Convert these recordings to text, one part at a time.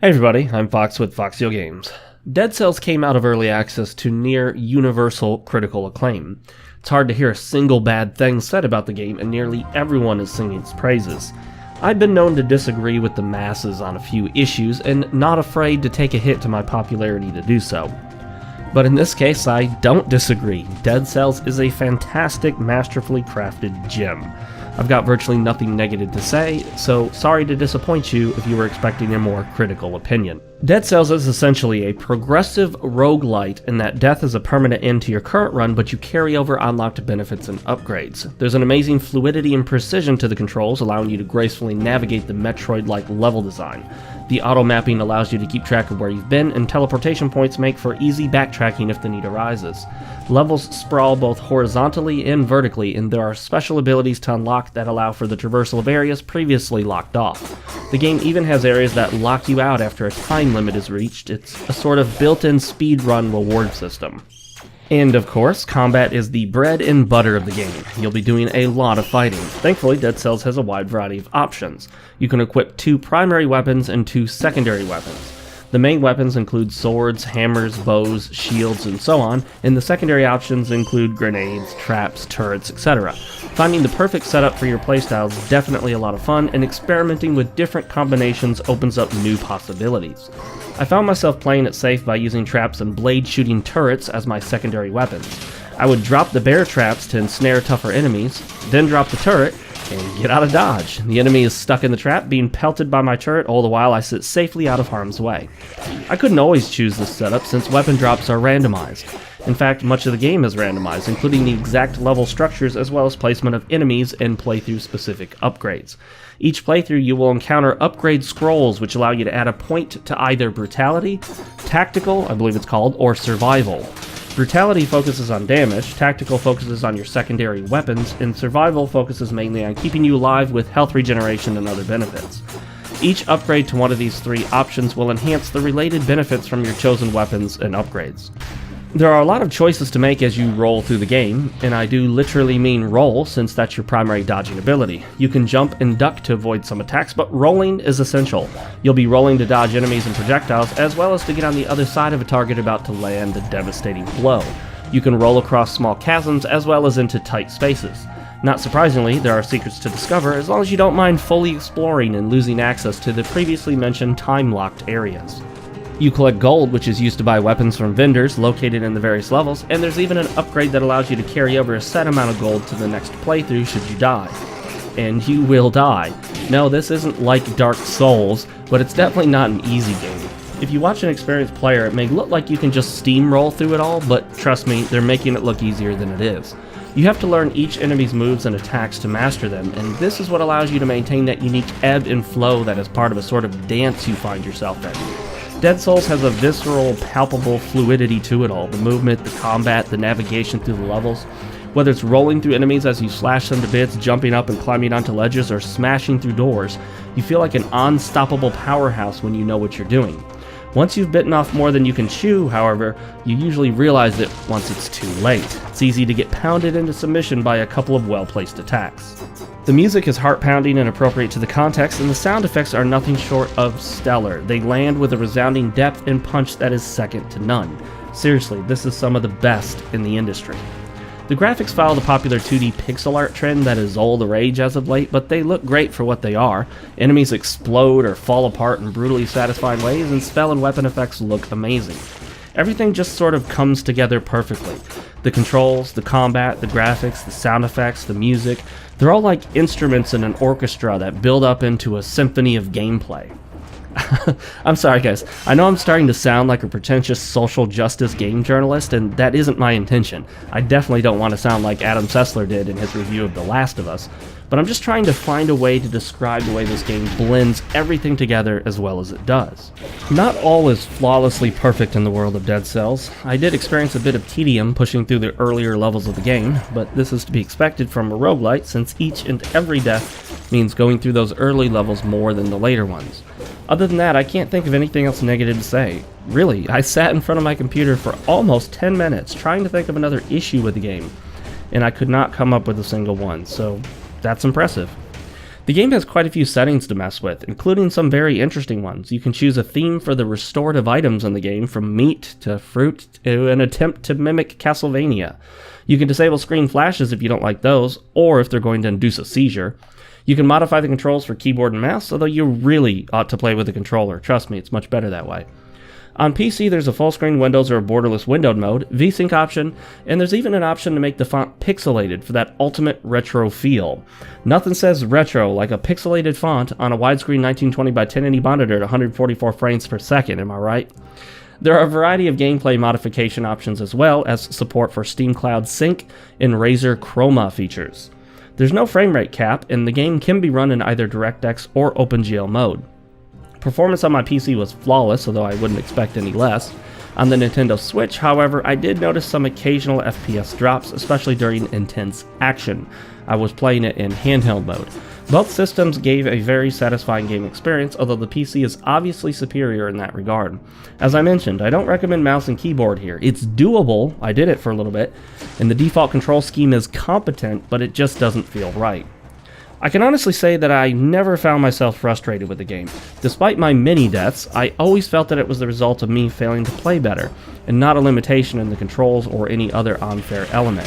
Hey everybody, I'm Fox with FoxeoGames. Dead Cells came out of early access to near universal critical acclaim. It's hard to hear a single bad thing said about the game, and nearly everyone is singing its praises. I've been known to disagree with the masses on a few issues, and not afraid to take a hit to my popularity to do so. But in this case, I don't disagree. Dead Cells is a fantastic, masterfully crafted gem. I've got virtually nothing negative to say, so sorry to disappoint you if you were expecting a more critical opinion. Dead Cells is essentially a progressive roguelite in that death is a permanent end to your current run, but you carry over unlocked benefits and upgrades. There's an amazing fluidity and precision to the controls, allowing you to gracefully navigate the Metroid-like level design. The auto-mapping allows you to keep track of where you've been, and teleportation points make for easy backtracking if the need arises. Levels sprawl both horizontally and vertically, and there are special abilities to unlock that allow for the traversal of areas previously locked off. The game even has areas that lock you out after a time limit is reached. It's a sort of built-in speedrun reward system. And of course, combat is the bread and butter of the game. You'll be doing a lot of fighting. Thankfully, Dead Cells has a wide variety of options. You can equip 2 primary weapons and 2 secondary weapons. The main weapons include swords, hammers, bows, shields, and so on, and the secondary options include grenades, traps, turrets, etc. Finding the perfect setup for your playstyle is definitely a lot of fun, and experimenting with different combinations opens up new possibilities. I found myself playing it safe by using traps and blade-shooting turrets as my secondary weapons. I would drop the bear traps to ensnare tougher enemies, then drop the turret, and get out of dodge. The enemy is stuck in the trap, being pelted by my turret, all the while I sit safely out of harm's way. I couldn't always choose this setup since weapon drops are randomized. In fact, much of the game is randomized, including the exact level structures as well as placement of enemies and playthrough-specific upgrades. Each playthrough you will encounter upgrade scrolls which allow you to add a point to either brutality, tactical, I believe it's called, or survival. Brutality focuses on damage, tactical focuses on your secondary weapons, and survival focuses mainly on keeping you alive with health regeneration and other benefits. Each upgrade to one of these 3 options will enhance the related benefits from your chosen weapons and upgrades. There are a lot of choices to make as you roll through the game, and I do literally mean roll since that's your primary dodging ability. You can jump and duck to avoid some attacks, but rolling is essential. You'll be rolling to dodge enemies and projectiles, as well as to get on the other side of a target about to land a devastating blow. You can roll across small chasms as well as into tight spaces. Not surprisingly, there are secrets to discover as long as you don't mind fully exploring and losing access to the previously mentioned time-locked areas. You collect gold, which is used to buy weapons from vendors located in the various levels, and there's even an upgrade that allows you to carry over a set amount of gold to the next playthrough should you die. And you will die. No, this isn't like Dark Souls, but it's definitely not an easy game. If you watch an experienced player, it may look like you can just steamroll through it all, but trust me, they're making it look easier than it is. You have to learn each enemy's moves and attacks to master them, and this is what allows you to maintain that unique ebb and flow that is part of a sort of dance you find yourself in. Dead Cells has a visceral, palpable fluidity to it all. The movement, the combat, the navigation through the levels. Whether it's rolling through enemies as you slash them to bits, jumping up and climbing onto ledges, or smashing through doors, you feel like an unstoppable powerhouse when you know what you're doing. Once you've bitten off more than you can chew, however, you usually realize it once it's too late. It's easy to get pounded into submission by a couple of well-placed attacks. The music is heart-pounding and appropriate to the context, and the sound effects are nothing short of stellar. They land with a resounding depth and punch that is second to none. Seriously, this is some of the best in the industry. The graphics follow the popular 2D pixel art trend that is all the rage as of late, but they look great for what they are. Enemies explode or fall apart in brutally satisfying ways, and spell and weapon effects look amazing. Everything just sort of comes together perfectly. The controls, the combat, the graphics, the sound effects, the music, they're all like instruments in an orchestra that build up into a symphony of gameplay. I'm sorry guys, I know I'm starting to sound like a pretentious social justice game journalist, and that isn't my intention. I definitely don't want to sound like Adam Sessler did in his review of The Last of Us, but I'm just trying to find a way to describe the way this game blends everything together as well as it does. Not all is flawlessly perfect in the world of Dead Cells. I did experience a bit of tedium pushing through the earlier levels of the game, but this is to be expected from a roguelite since each and every death means going through those early levels more than the later ones. Other than that, I can't think of anything else negative to say. Really, I sat in front of my computer for almost 10 minutes trying to think of another issue with the game, and I could not come up with a single one, so that's impressive. The game has quite a few settings to mess with, including some very interesting ones. You can choose a theme for the restorative items in the game, from meat to fruit to an attempt to mimic Castlevania. You can disable screen flashes if you don't like those, or if they're going to induce a seizure. You can modify the controls for keyboard and mouse, although you really ought to play with a controller. Trust me, it's much better that way. On PC, there's a full screen Windows or a borderless windowed mode, VSync option, and there's even an option to make the font pixelated for that ultimate retro feel. Nothing says retro like a pixelated font on a widescreen 1920 by 1080 monitor at 144 frames per second, am I right? There are a variety of gameplay modification options as well as support for Steam Cloud Sync and Razer Chroma features. There's no frame rate cap, and the game can be run in either DirectX or OpenGL mode. Performance on my PC was flawless, although I wouldn't expect any less. On the Nintendo Switch, however, I did notice some occasional FPS drops, especially during intense action. I was playing it in handheld mode. Both systems gave a very satisfying game experience, although the PC is obviously superior in that regard. As I mentioned, I don't recommend mouse and keyboard here. It's doable, I did it for a little bit, and the default control scheme is competent, but it just doesn't feel right. I can honestly say that I never found myself frustrated with the game. Despite my many deaths, I always felt that it was the result of me failing to play better, and not a limitation in the controls or any other unfair element.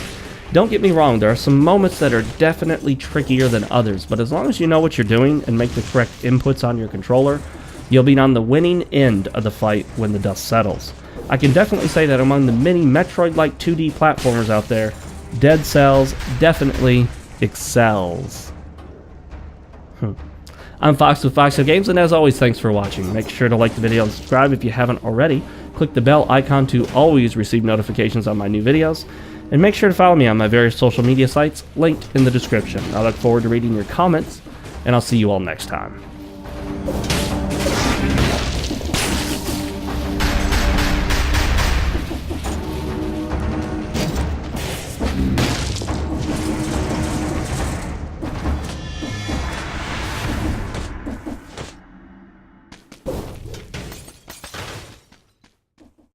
Don't get me wrong, there are some moments that are definitely trickier than others, but as long as you know what you're doing and make the correct inputs on your controller, you'll be on the winning end of the fight when the dust settles. I can definitely say that among the many Metroid-like 2D platformers out there, Dead Cells definitely excels. I'm Fox with FoxeoGames, and as always, thanks for watching. Make sure to like the video and subscribe if you haven't already. Click the bell icon to always receive notifications on my new videos. And make sure to follow me on my various social media sites, linked in the description. I look forward to reading your comments, and I'll see you all next time.